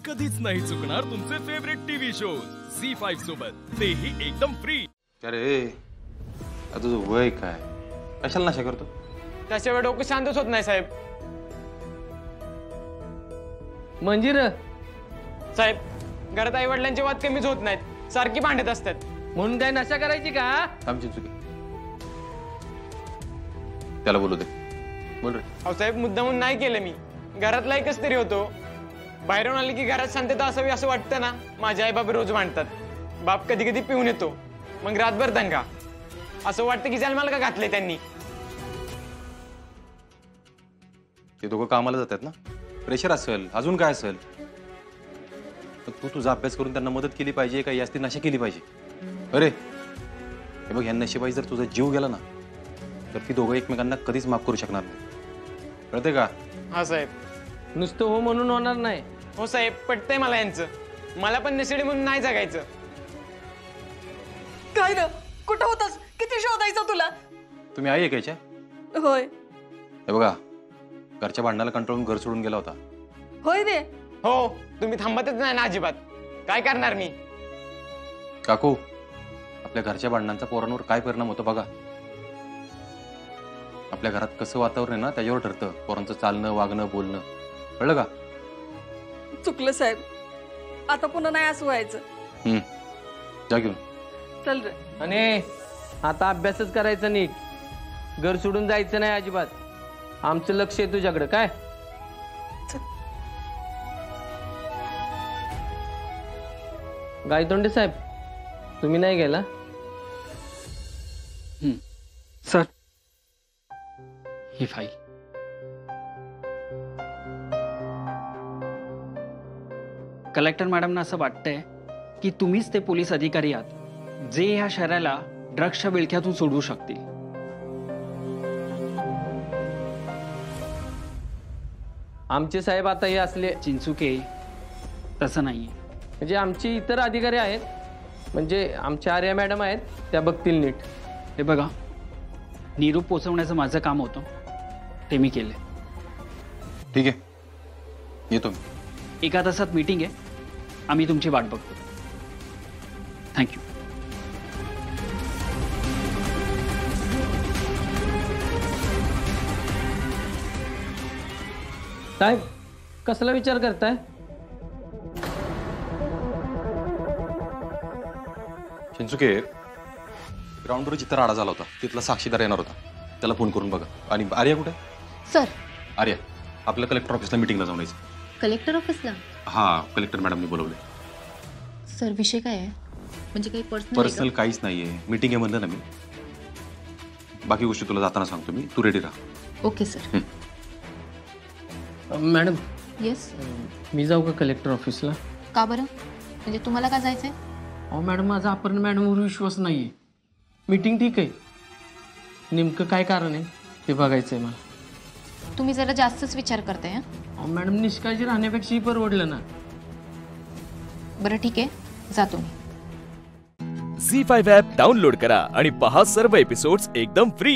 कधीच नाही चुकणार तुमचे फेवरेट टीव्ही शोज झी5 सोबत, तेही एकदम फ्री. अरे आता तुझं वय काय, कशाला नशा करतो? त्याशिवाय डोकं शांतच होत नाही साहेब. मंजिर साहेब, घरात आई वडिलांचे वाद कमीच होत नाहीत, सारखी भांडत असतात. म्हणून काय नशा करायची का? आमची चुकी, त्याला बोलू दे. बोल रे. अहो साहेब, मुद्दामून नाही केलं मी. घरातला एकच तरी होतो. बाहेरून आले की घरात शांतता असावी असं वाटतं ना. माझे आई बाबा रोज भांडतात. बाप कधी कधी पिऊन येतो, मग रातभर दंगा. असं वाटतं की जन्माला का घातले त्यांनी. ते दोघं कामाला जातात ना, प्रेशर असेल, अजून काय असेल. तू तुझा अभ्यास करून त्यांना मदत केली पाहिजे का याची नशा केली पाहिजे? अरे हे बघ, ह्या नशिबाई जर तुझा जीव गेला ना तर ती दोघं एकमेकांना कधीच माफ करू शकणार नाही, कळते का? हा साहेब. नुसतं हो म्हणून होणार नाही. हो साहेब, पटतंय मला यांचं. मला पण नशिडी म्हणून नाही जगायचं. काय रे, कुठं होतास? किती शोधायचं तुला? तुम्ही आई आहे कायच्या? होय हे बघा, घरच्या भांडणाला कंटाळून घर सोडून गेला होता. होय रे. हो, तुम्ही थांबतच नाही ना अजिबात. काय करणार मी? काकू, आपल्या घरच्या भांडणांचा पोरांवर काय परिणाम होतो बघा. आपल्या घरात कसं वातावरण आहे ना त्याच्यावर ठरतं पोरांचं चालणं, वागणं, बोलणं, कळलं का? चुकलं साहेब, आता पुन्हा नाही असं व्हायचं. जा घेऊन. चल रे. आणि आता अभ्यासच करायचा नीट, घर सोडून जायचं नाही अजिबात. आमचं लक्ष आहे तुझ्याकडे. काय गायतोंडे साहेब, तुम्ही नाही गेला? सर, ही फाईल. कलेक्टर मॅडमना असं वाटतंय की तुम्हीच ते पोलीस अधिकारी आहात जे ह्या शहराला ड्रग्सच्या विळख्यातून सोडवू शकतील. आमचे साहेब आता हे असले चिंचुके, तसं नाहीये. म्हणजे आमचे इतर अधिकारी आहेत, म्हणजे आमच्या आर्या मॅडम आहेत, त्या बघतील नीट. हे बघा, निरूप पोचवण्याचं माझं काम होतं, ते मी केले. ठीक आहे, येतो मी. 1 तासात मीटिंग आहे, आम्ही तुमची वाट बघतो. थँक्यू. साहेब, कसला विचार करताय? चिंचुके, ग्राउंडवर जिथं राडा झाला होता तिथला साक्षीदार येणार होता, त्याला फोन करून बघा. आणि आर्या कुठे? सर, आर्या, आपल्या कलेक्टर ऑफिसला मीटिंगला जाऊन यायचं. कलेक्टर ऑफिसला? हा, कलेक्टर मॅडमनी बोलवले. सर, विषय काय आहे? म्हणजे काही पर्सनल काहीच नाहीये, मीटिंग आहे म्हणलं ना मी. बाकी गोष्टी तुला जाताना सांगतो मी, तू रेडी राहा. Okay sir. Madam, yes. मी जाऊ का कलेक्टर ऑफिसला? का बरं? म्हणजे तुम्हाला का जायचंय? अहो मॅडम, माझा आपण मॅडमवर विश्वास नाही आहे. मीटिंग ठीक आहे, नेमकं काय कारण आहे ते बघायचं आहे मला. तुम्ही जरा जास्तच विचार करताय. अहो मॅडम, निष्काळजी राहण्यापेक्षाही परवडलं ना. बरं ठीक आहे, जातो मी. झी5 ॲप डाउनलोड करा आणि पहा सर्व एपिसोड्स एकदम फ्री.